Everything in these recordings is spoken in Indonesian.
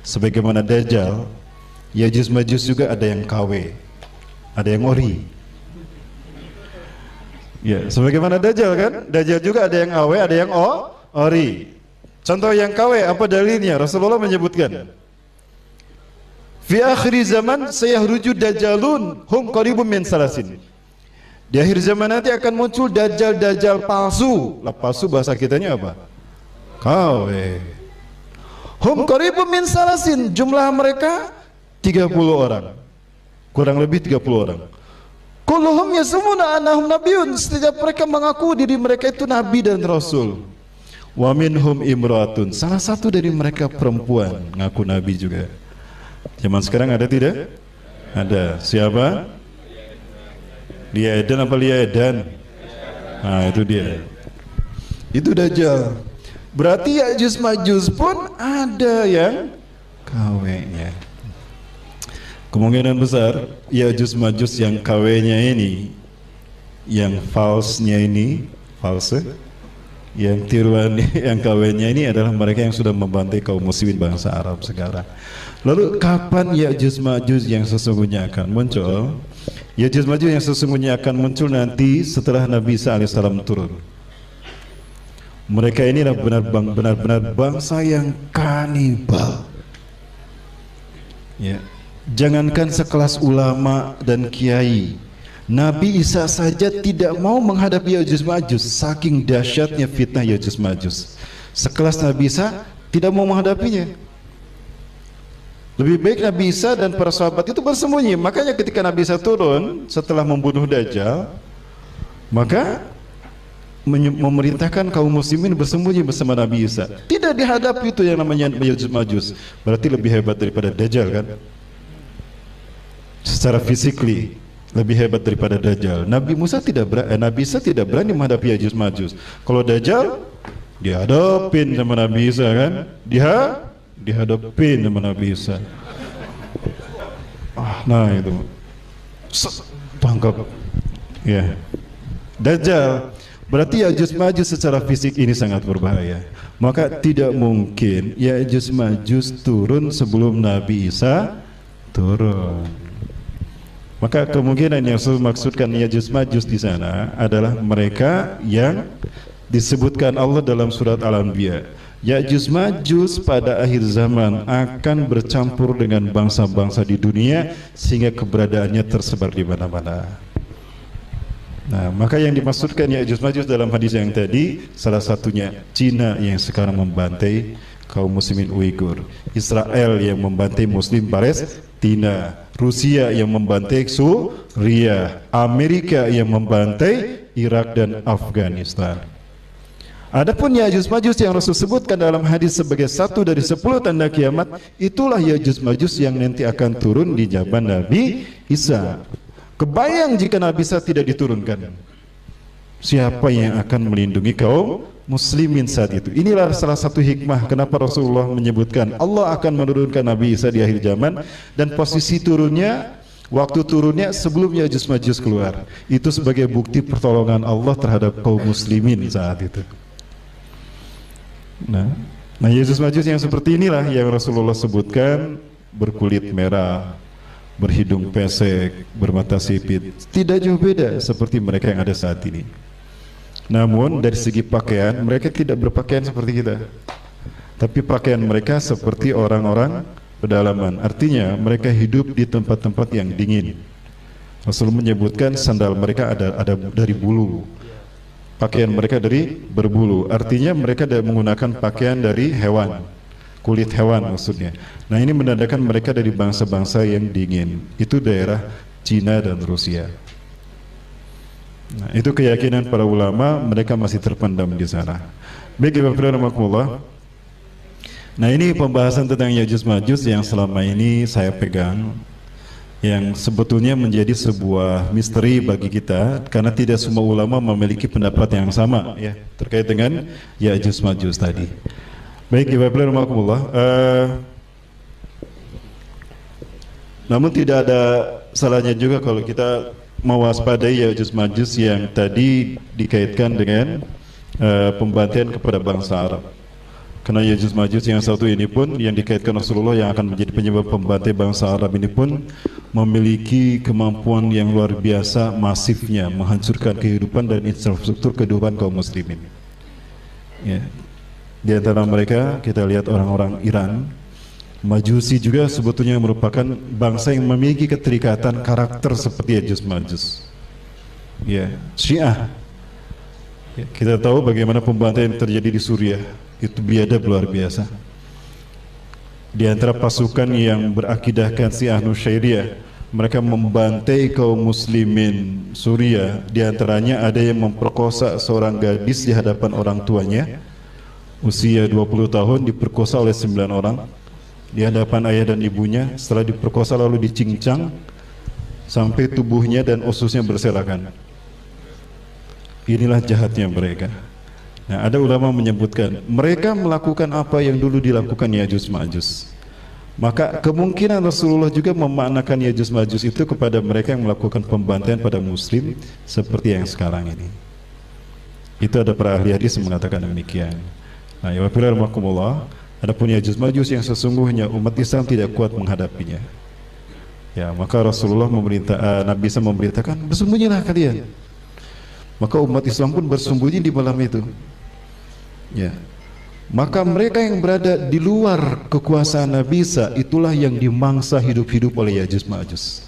sebagaimana Dajjal, Ya'juj Ma'juj juga ada yang KW, ada yang ori. Ya, sebagaimana Dajjal kan, Dajjal juga ada yang AW, ada yang ori. Contoh yang KW apa dalilnya? Rasulullah menyebutkan, fi akhir zaman sayahruju dajjalun hum qaribun min salasin. Di akhir zaman nanti akan muncul dajjal-dajjal palsu. Lah palsu bahasa kitanya apa? KW. Hum qaribun min salasin, jumlah mereka 30 orang. Kurang lebih 30 orang. Kulluhum yasumuna annahum nabiyyun, setiap mereka mengaku diri mereka itu nabi dan rasul. Wa minhum imratun, salah satu dari mereka perempuan ngaku nabi juga. Zaman sekarang ada tidak? Ada. Siapa? Lia Edan apa Lia Edan? Nah, itu dia. Itu Dajjal. Berarti Ya'juj Ma'juj pun ada yang KW-nya. Kemungkinan besar Ya'juj Ma'juj yang KW-nya ini, yang false-nya ini, false, yang tiruan yang KW-nya ini adalah mereka yang sudah membantai kaum muslimin bangsa Arab sekarang. Lalu kapan Ya'juj Ma'juj yang sesungguhnya akan muncul? Ya'juj Ma'juj yang sesungguhnya akan muncul nanti setelah Nabi Isa alaihissalam turun. Mereka ini adalah benar-benar bangsa yang kanibal. Ya. Jangankan sekelas ulama dan kiai, Nabi Isa saja tidak mau menghadapi Ya'juj Ma'juj, saking dahsyatnya fitnah Ya'juj Ma'juj. Sekelas Nabi Isa tidak mau menghadapinya. Lebih baik Nabi Isa dan para sahabat itu bersembunyi. Makanya ketika Nabi Isa turun setelah membunuh Dajjal, maka memerintahkan kaum muslimin bersembunyi bersama Nabi Isa. Tidak dihadapi itu yang namanya Ya'juj Ma'juj. Berarti lebih hebat daripada Dajjal kan? Secara physically lebih hebat daripada Dajjal. Nabi Isa tidak berani menghadapi Ya'juj Ma'juj. Kalau Dajjal dihadapin sama Nabi Isa kan? Dihadapin sama Nabi Isa. Nah itu. Tangkap. Ya. Dajjal. Berarti Ya'juj Ma'juj secara fisik ini sangat berbahaya. Maka tidak mungkin Ya'juj Ma'juj turun sebelum Nabi Isa turun. Maka kemungkinan yang saya maksudkan Ya'juj Ma'juj di sana adalah mereka yang disebutkan Allah dalam surat Al-Anbiya. Ya'juj Ma'juj pada akhir zaman akan bercampur dengan bangsa-bangsa di dunia sehingga keberadaannya tersebar di mana-mana. Nah, maka yang dimaksudkan Ya'juj Ma'juj dalam hadis yang tadi salah satunya Cina yang sekarang membantai kaum muslimin Uighur, Israel yang membantai muslim Palestina, Rusia yang membantai Suriah, Amerika yang membantai Irak dan Afghanistan. Adapun Ya'juj Ma'juj yang Rasul sebutkan dalam hadis sebagai satu dari 10 tanda kiamat, itulah Ya'juj Ma'juj yang nanti akan turun di zaman Nabi Isa. Kebayang jika Nabi Isa tidak diturunkan, siapa yang akan melindungi kaum muslimin saat itu? Inilah salah satu hikmah kenapa Rasulullah menyebutkan Allah akan menurunkan Nabi Isa di akhir zaman, dan posisi turunnya, waktu turunnya sebelum Ya'juj Ma'juj keluar. Itu sebagai bukti pertolongan Allah terhadap kaum muslimin saat itu. Nah, Ya'juj Ma'juj yang seperti inilah yang Rasulullah sebutkan, berkulit merah, berhidung pesek, bermata sipit, tidak jauh beda seperti mereka yang ada saat ini. Namun dari segi pakaian, mereka tidak berpakaian seperti kita, tapi pakaian mereka seperti orang-orang pedalaman. Artinya mereka hidup di tempat-tempat yang dingin. Rasul menyebutkan sandal mereka ada dari bulu, pakaian mereka dari berbulu. Artinya mereka menggunakan pakaian dari hewan, kulit hewan maksudnya. Nah, ini menandakan mereka dari bangsa-bangsa yang dingin. Itu daerah Cina dan Rusia. Nah, itu keyakinan para ulama, mereka masih terpendam di sana. Baik, Ibu Rahmatullah. Nah, ini pembahasan tentang Ya'juj Ma'juj yang selama ini saya pegang, yang sebetulnya menjadi sebuah misteri bagi kita karena tidak semua ulama memiliki pendapat yang sama ya terkait dengan Ya'juj Ma'juj tadi. Baik, Ibu Rahmatullah. Namun tidak ada salahnya juga kalau kita mewaspadai Ya'juj Ma'juj yang tadi dikaitkan dengan pembantaian kepada bangsa Arab. Karena Ya'juj Ma'juj yang satu ini pun yang dikaitkan Rasulullah yang akan menjadi penyebab pembantai bangsa Arab ini pun memiliki kemampuan yang luar biasa masifnya menghancurkan kehidupan dan infrastruktur kehidupan kaum muslimin. Ya. Di antara mereka kita lihat orang-orang Iran, Majusi juga sebetulnya merupakan bangsa yang memiliki keterikatan karakter seperti Ya'juj Ma'juj. Ya, Syiah. Ya, kita tahu bagaimana pembantaian yang terjadi di Suriah. Itu biadab luar biasa. Di antara pasukan yang berakidahkan Syiah Nusairyah, mereka membantai kaum muslimin Suriah. Di antaranya ada yang memperkosa seorang gadis di hadapan orang tuanya, usia 20 tahun, diperkosa oleh 9 orang di hadapan ayah dan ibunya. Setelah diperkosa lalu dicincang sampai tubuhnya dan ususnya berserakan. Inilah jahatnya mereka. Nah, ada ulama menyebutkan mereka melakukan apa yang dulu dilakukan Ya'juj Ma'juj. Maka kemungkinan Rasulullah juga memaknakan Ya'juj Ma'juj itu kepada mereka yang melakukan pembantaian pada muslim seperti yang sekarang ini. Itu ada para ahli hadis yang mengatakan demikian. Nah, ya wabillahi, adapun Ya'juj Ma'juj yang sesungguhnya umat Islam tidak kuat menghadapinya. Ya, maka Rasulullah Nabi Isa memberitakan, bersembunyilah kalian. Maka umat Islam pun bersembunyi di malam itu. Ya. Maka mereka yang berada di luar kekuasaan Nabi Isa itulah yang dimangsa hidup-hidup oleh Ya'juj Ma'juj.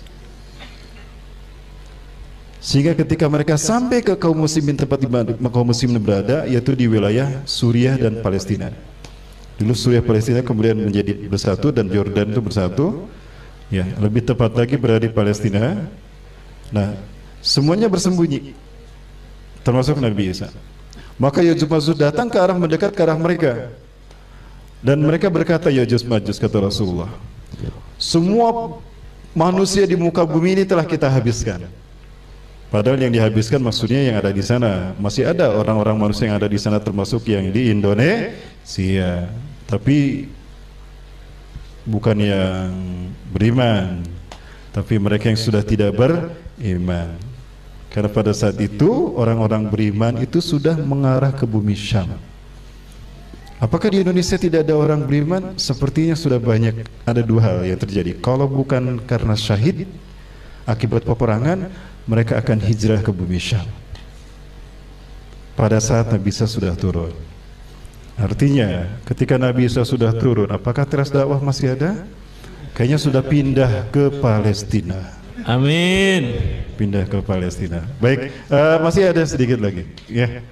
Sehingga ketika mereka sampai ke kaum muslimin tempat di mana kaum muslimin berada, yaitu di wilayah Suriah dan Palestina. Dulu Suriah Palestina kemudian menjadi bersatu dan Yordan itu bersatu. Ya, lebih tepat lagi berada di Palestina. Nah, semuanya bersembunyi, termasuk Nabi Isa. Maka Ya'juj Ma'juj datang ke arah mendekat ke arah mereka, dan mereka berkata, Ya'juj Ma'juj, kata Rasulullah, semua manusia di muka bumi ini telah kita habiskan. Padahal yang dihabiskan maksudnya yang ada di sana. Masih ada orang-orang manusia yang ada di sana, termasuk yang di Indonesia, tapi bukan yang beriman, tapi mereka yang sudah tidak beriman. Karena pada saat itu orang-orang beriman itu sudah mengarah ke bumi Syam. Apakah di Indonesia tidak ada orang beriman? Sepertinya sudah banyak. Ada dua hal yang terjadi. Kalau bukan karena syahid akibat peperangan, mereka akan hijrah ke bumi Syam pada saat Nabi Isa sudah turun. Artinya ketika Nabi Isa sudah turun, apakah teras dakwah masih ada? Kayaknya sudah pindah ke Palestina. Amin. Pindah ke Palestina. Baik, masih ada sedikit lagi. Ya,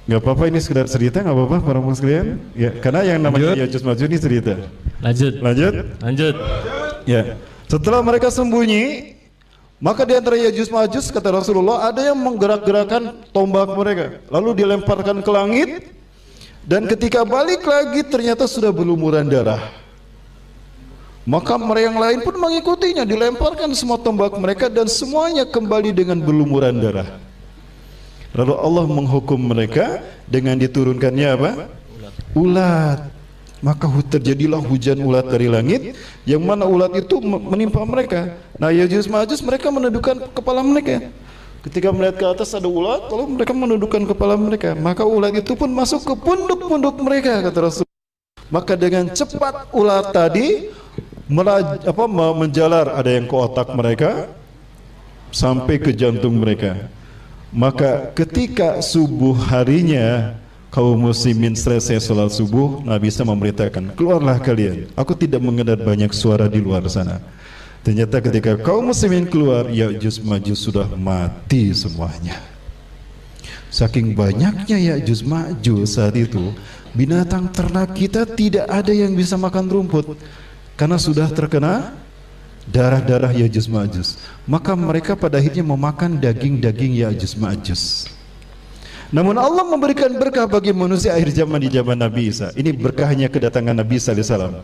nggak apa-apa, ini sekedar cerita, nggak apa-apa para muslim sekalian. Ya, karena yang namanya Ya'juj Ma'juj ini cerita. Lanjut. Ya, setelah mereka sembunyi, maka di antara Ya'juj Ma'juj, kata Rasulullah, ada yang menggerak-gerakan tombak mereka, lalu dilemparkan ke langit, dan ketika balik lagi ternyata sudah berlumuran darah. Maka mereka yang lain pun mengikutinya, dilemparkan semua tombak mereka dan semuanya kembali dengan berlumuran darah. Lalu Allah menghukum mereka dengan diturunkannya apa? Ulat. Maka terjadilah hujan ulat dari langit, yang mana ulat itu menimpa mereka. Nah, Ya'juj Ma'juj mereka menundukkan kepala mereka. Ketika melihat ke atas ada ulat, lalu mereka menundukkan kepala mereka. Maka ulat itu pun masuk ke punduk-punduk mereka, kata Rasul. Maka dengan cepat ulat tadi menjalar, ada yang ke otak mereka sampai ke jantung mereka. Maka ketika subuh harinya kaum muslimin selesai sholat subuh, Nabi Isa memberitakan, keluarlah kalian, aku tidak mendengar banyak suara di luar sana. Ternyata ketika kaum muslimin keluar, Ya'juj Ma'juj sudah mati semuanya. Saking banyaknya Ya'juj Ma'juj saat itu, binatang ternak kita tidak ada yang bisa makan rumput, karena sudah terkena darah-darah Ya'juj Ma'juj. Maka mereka pada akhirnya memakan daging-daging Ya'juj Ma'juj. Namun Allah memberikan berkah bagi manusia akhir zaman di zaman Nabi Isa. Ini berkahnya kedatangan Nabi Isa alaihissalam.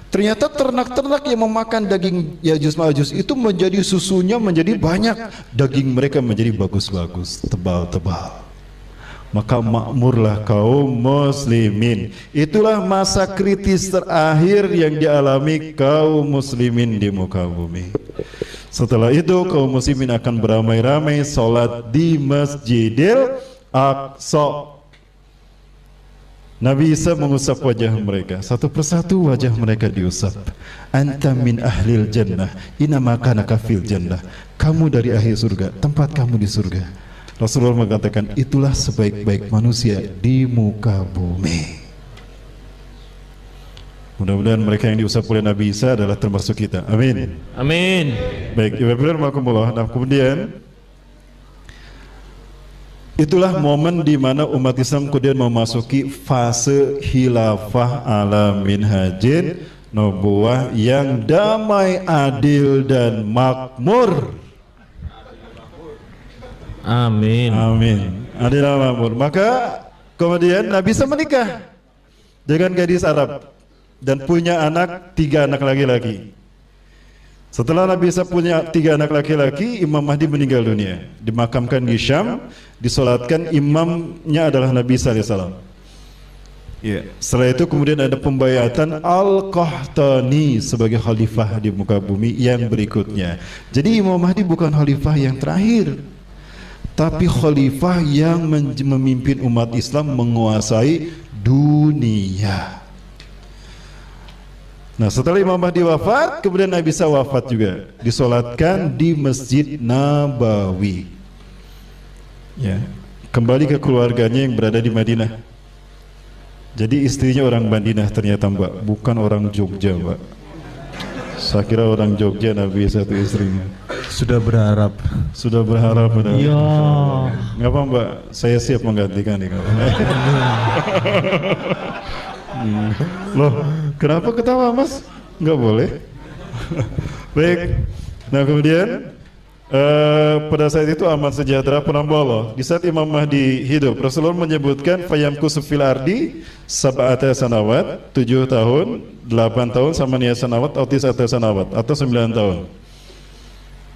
Ternyata ternak-ternak yang memakan daging Ya'juj Ma'juj itu menjadi susunya menjadi banyak, daging mereka menjadi bagus-bagus, tebal-tebal. Maka makmurlah kaum muslimin. Itulah masa kritis terakhir yang dialami kaum muslimin di muka bumi. Setelah itu kaum muslimin akan beramai-ramai sholat di Masjidil Aqsa. Nabi Isa mengusap wajah mereka, satu persatu wajah mereka diusap. Anta min ahlil jannah, inama kanaka fil jannah. Kamu dari ahli surga, tempat kamu di surga. Rasulullah mengatakan, itulah sebaik-baik manusia di muka bumi. Mudah-mudahan mereka yang diusap oleh Nabi Isa adalah termasuk kita. Amin. Amin. Baik, Ibu Rahmatullah. Nah, kemudian itulah momen di mana umat Islam kemudian memasuki fase khilafah ala minhajin nubuwah yang damai, adil dan makmur. Amin. Amin. Adil dan makmur. Maka kemudian Nabi Isa menikah dengan gadis Arab dan punya anak, 3 anak laki-laki. Setelah Nabi Isa punya 3 anak laki-laki, Imam Mahdi meninggal dunia, dimakamkan di Syam, disolatkan, imamnya adalah Nabi Isa alaihissalam. Ya. Setelah itu kemudian ada pembayatan Al-Qahtani sebagai khalifah di muka bumi yang berikutnya. Jadi Imam Mahdi bukan khalifah yang terakhir, tapi khalifah yang memimpin umat Islam menguasai dunia. Nah, setelah Imam Mahdi wafat, kemudian Nabi Isa wafat juga, disolatkan di Masjid Nabawi. Ya, kembali ke keluarganya yang berada di Madinah. Jadi istrinya orang Madinah ternyata, Mbak, bukan orang Jogja, Mbak. Saya kira orang Jogja Nabi Isa itu istrinya. Sudah berharap. Sudah berharap. Ya. Nggak apa, Mbak, saya siap menggantikan nih. Loh, kenapa ketawa, Mas? Nggak boleh. Baik. Nah, kemudian pada saat itu aman sejahtera penambah Allah. Di saat Imam Mahdi hidup, Rasulullah menyebutkan fayamkusu fil ardi sab'ata sanawat, 7 tahun, 8 tahun, samaniya sanawat, atau 9 sanawat, atau 9 tahun.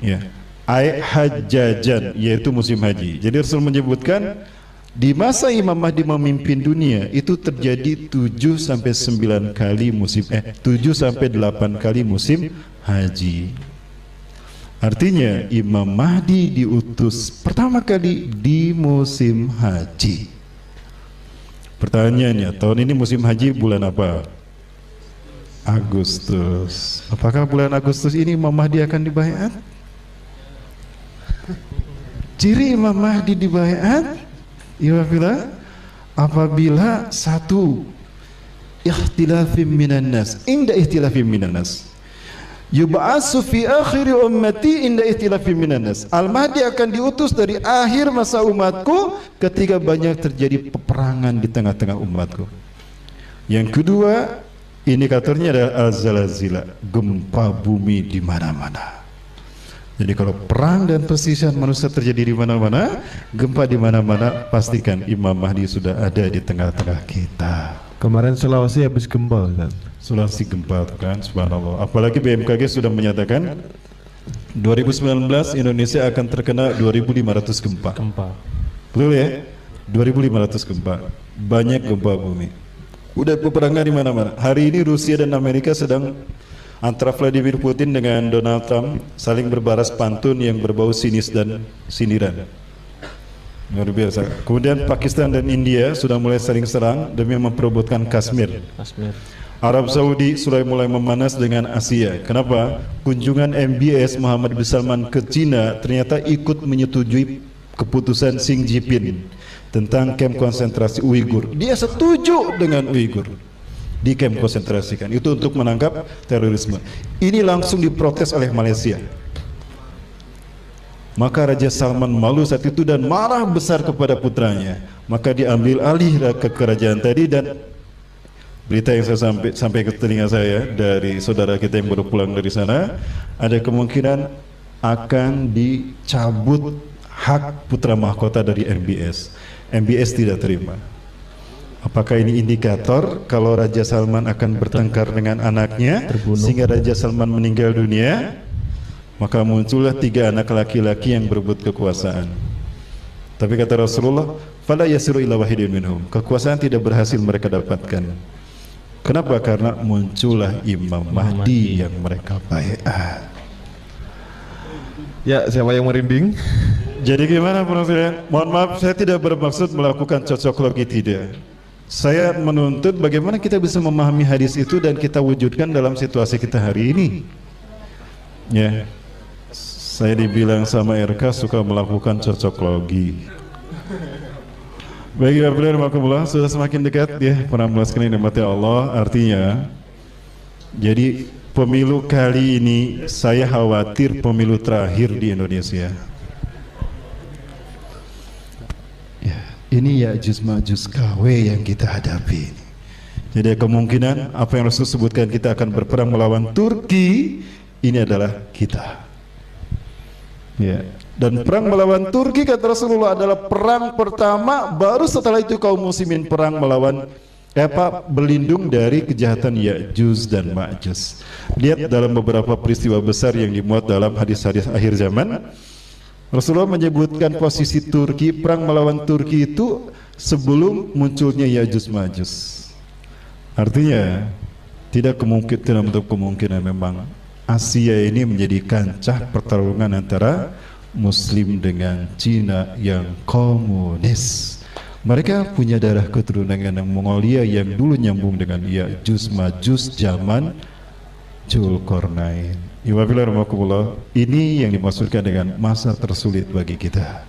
Ya. Ai hajjajan, yaitu musim haji. Jadi Rasul menyebutkan di masa Imam Mahdi memimpin dunia itu terjadi 7 sampai 9 kali musim 7 sampai 8 kali musim haji. Artinya Imam Mahdi diutus pertama kali di musim haji. Pertanyaannya, tahun ini musim haji bulan apa? Agustus. Apakah bulan Agustus ini Imam Mahdi akan dibaiat? Ciri Imam Mahdi dibaiat apabila satu ikhtilafim minan nas, inda ikhtilafim minan nas, yub'atsu fi akhir ummati inda ikhtilafim minan nas. Al-Mahdi akan diutus dari akhir masa umatku ketika banyak terjadi peperangan di tengah-tengah umatku. Yang kedua, indikatornya adalah al-zalazila, gempa bumi di mana-mana. Jadi kalau perang dan perselisihan manusia terjadi di mana-mana, gempa di mana-mana, pastikan Imam Mahdi sudah ada di tengah-tengah kita. Kemarin Sulawesi habis gempa, kan? Sulawesi gempa, kan? Subhanallah. Apalagi BMKG sudah menyatakan 2019 Indonesia akan terkena 2.500 gempa. Betul ya? 2.500 gempa. Banyak gempa bumi. Udah peperangan di mana-mana. Hari ini Rusia dan Amerika sedang, antara Vladimir Putin dengan Donald Trump, saling berbalas pantun yang berbau sinis dan sindiran. Luar biasa. Kemudian Pakistan dan India sudah mulai saling serang demi memperebutkan Kashmir. Arab Saudi sudah mulai memanas dengan Asia. Kenapa? Kunjungan MBS Muhammad bin Salman ke Cina ternyata ikut menyetujui keputusan Xi Jinping tentang kamp konsentrasi Uighur. Dia setuju dengan Uighur di kamp konsentrasikan itu untuk menangkap terorisme. Ini langsung diprotes oleh Malaysia. Maka Raja Salman malu saat itu dan marah besar kepada putranya. Maka diambil alih ke kerajaan tadi, dan berita yang saya sampai ke telinga saya dari saudara kita yang baru pulang dari sana, ada kemungkinan akan dicabut hak putra mahkota dari MBS. MBS tidak terima. Apakah ini indikator kalau Raja Salman akan bertengkar dengan anaknya sehingga Raja Salman meninggal dunia? Maka muncullah 3 anak laki-laki yang berebut kekuasaan. Tapi kata Rasulullah, fala yasiru ila wahidin minhum. Kekuasaan tidak berhasil mereka dapatkan. Kenapa? Karena muncullah Imam Mahdi yang mereka baiat. Ya, siapa yang merinding? Jadi gimana, Prof? Mohon maaf, saya tidak bermaksud melakukan cocok logi, tidak. saya menuntut bagaimana kita bisa memahami hadis itu dan kita wujudkan dalam situasi kita hari ini. Ya, saya dibilang sama RK suka melakukan cocok logi. Baik, Alhamdulillah sudah semakin dekat ya penampilan sekalian yang dimati Allah. Artinya, jadi pemilu kali ini saya khawatir pemilu terakhir di Indonesia. Ya, ini Ya'juj Ma'juj KW yang kita hadapi. Jadi kemungkinan apa yang Rasul sebutkan kita akan berperang melawan Turki, ini adalah kita. Ya. Dan perang melawan Turki kata Rasulullah adalah perang pertama, baru setelah itu kaum muslimin perang melawan berlindung dari kejahatan Ya'juj dan Ma'juj. Lihat dalam beberapa peristiwa besar yang dimuat dalam hadis-hadis akhir zaman, Rasulullah menyebutkan posisi Turki, perang melawan Turki itu sebelum munculnya Ya'juj Ma'juj. Artinya tidak menutup kemungkinan memang Asia ini menjadi kancah pertarungan antara Muslim dengan Cina yang komunis. Mereka punya darah keturunan yang Mongolia yang dulu nyambung dengan Ya'juj Ma'juj zaman Dzulqarnain. Ini yang dimaksudkan dengan masa tersulit bagi kita.